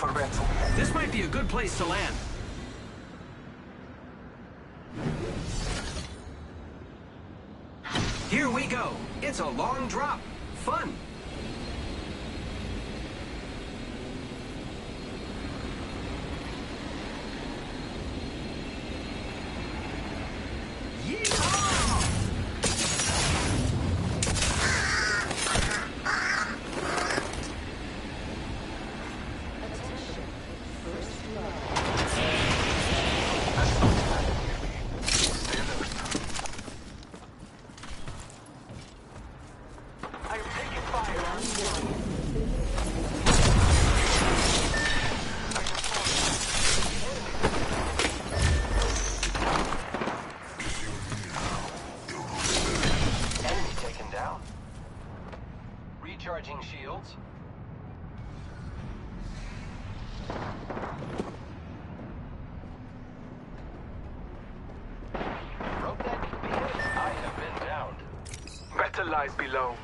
for rental. This might be a good place to land. Here we go. It's a long drop. Fun. Recharging shields. Broke that beacon. I have been downed. Better lies below.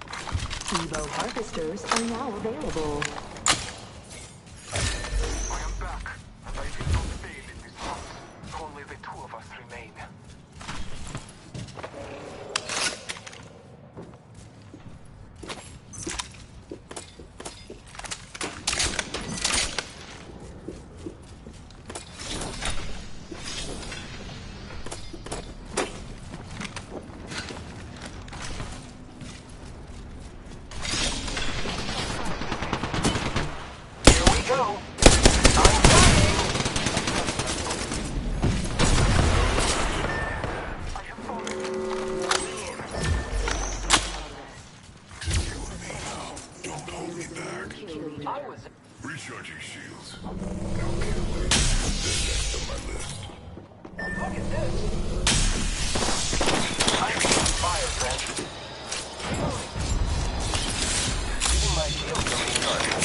Evo harvesters are now available. I am back, and I will not fail in this hunt. Only the two of us remain. Go. Recharging shields. No kill leader. They're next on my list. Look at this. I'm on fire, friend. Using my shield to recharge.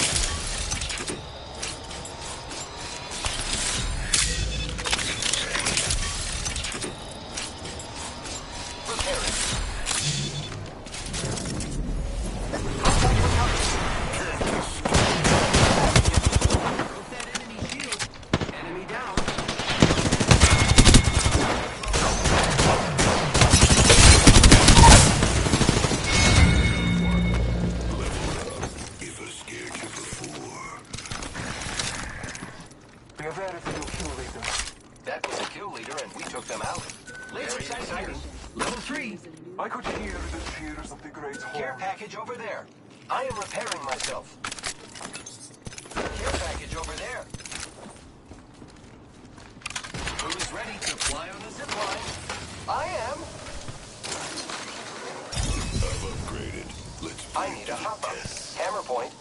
That was a kill leader, and we took them out. Laser sight. Level 3. I could hear the cheers of the great Care horde. package over there. I am repairing myself. Care package over there. Who's ready to fly on a zip line? I am. I've upgraded. Let's I need a hop up. Hammer point.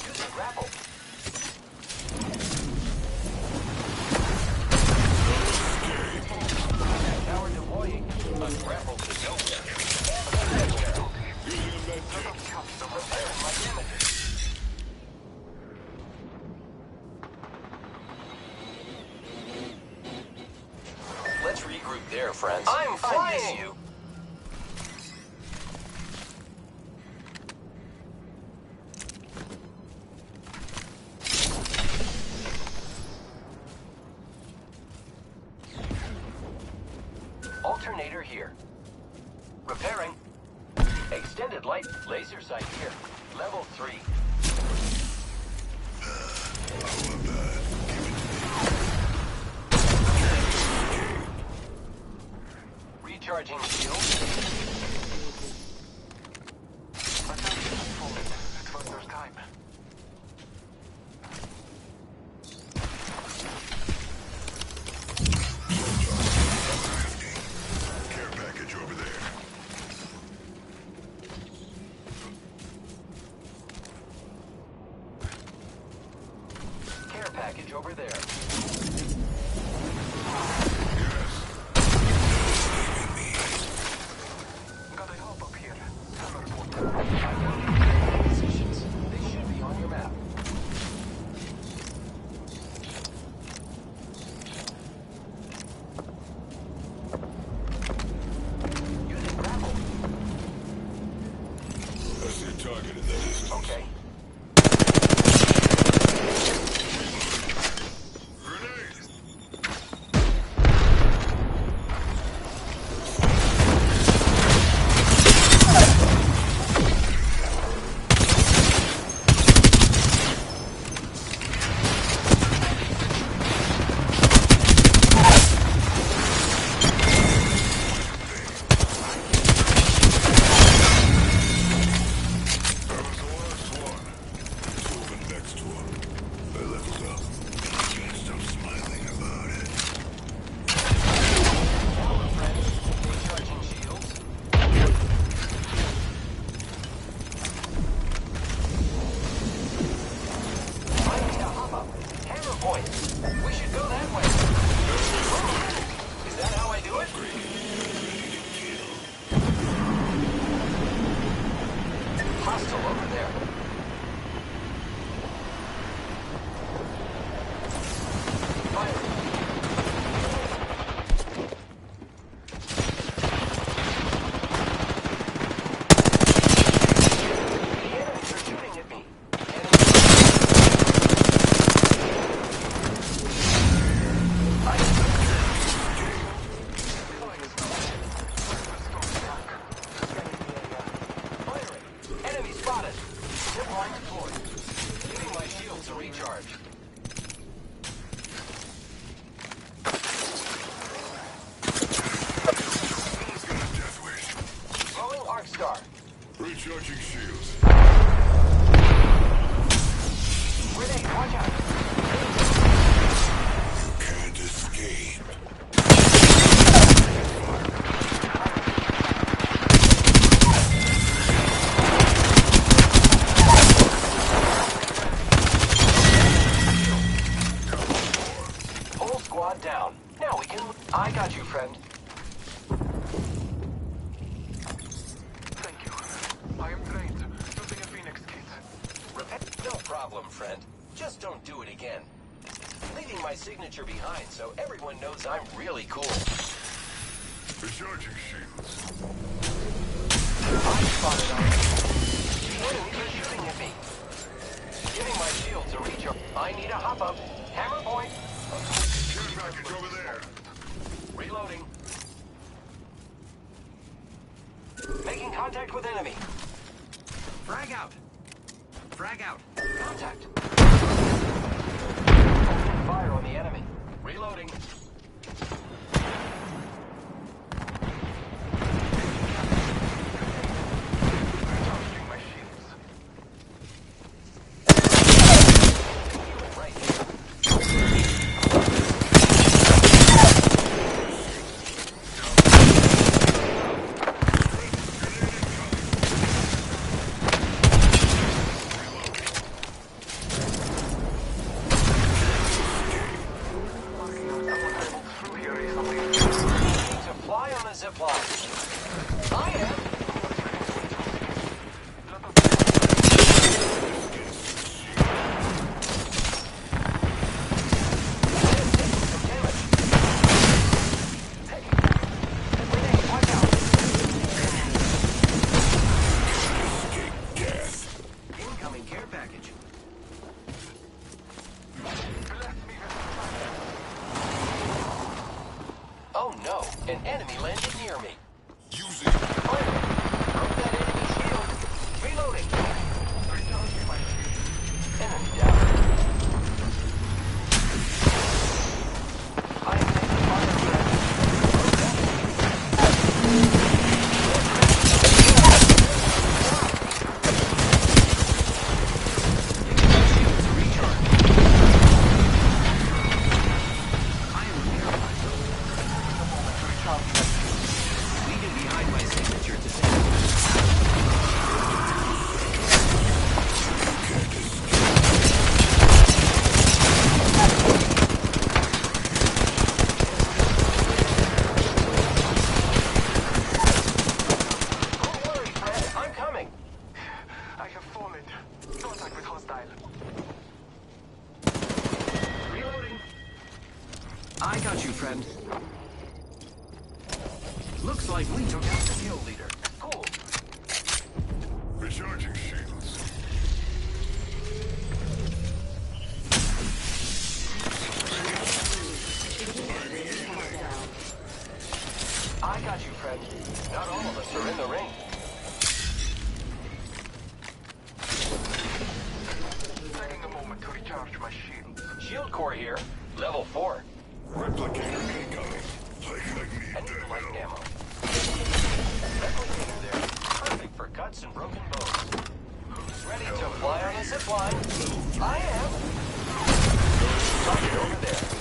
Use a grapple. Tower deploying. A grapple to nowhere. Repairing my damages. Let's regroup there, friends. I'm flying! I miss you. Alternator here. Repairing. Extended light laser sight here. Level 3. How about that? Recharging shield. It was their time. Care package over there. Care package over there. target in the distance. Okay. Grenade! That was the last one. Moving next to him. I leveled up. Can't stop smiling about it. Hello, friends. Recharging shields. I need a hop up. Hammer point. We should go that way. Is that how I do it? Hostile over there. Fire. The enemies are shooting at me. Firing. Enemy spotted. Zip line deployed. Giving my shields a recharge. Someone's got a death wish. Throwing arc star. Recharging shields. Grenade, watch out. Can't escape. Whole squad down. Now we can... I got you, friend. Thank you. I am trained using a Phoenix kit. No problem, friend. Just don't do it again. Leaving my signature behind so everyone knows I'm really cool. Recharging shields. I spotted already. The enemies are shooting at me. Giving my shields a recharge. I need a hop up. Hammer point. Care package over there. Reloading. Making contact with enemy. Frag out. Frag out. Contact. Opening fire on the enemy. Reloading. Charging my shields. Right here. Through here easily. Need to fly on a zip line. I am. Some damage. Hey. Grenade, watch out. Escape death. Incoming care package. Bless me with Oh no, an enemy landed near me. Using. Fire. Broke that enemy shield. Reloading. recharging my shields. Enemy down. I am taking fire, friend. I am repairing myself. Leaving behind my signature to save. Don't worry, friend. I'm coming. I have fallen. Contact with hostile. Reloading. I got you, friend. Looks like we took out the kill leader. Cool. Recharging shields. I got you, friend. Not all of us are in the ring. Taking a moment to recharge my shields. Shield core here. Level 4. Replicator incoming. I need I need that light help. ammo. Replicator there. Perfect for cuts and broken bones. Who's ready to fly on a zip line? I am. Target over there.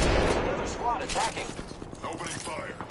There's another squad attacking. Opening fire.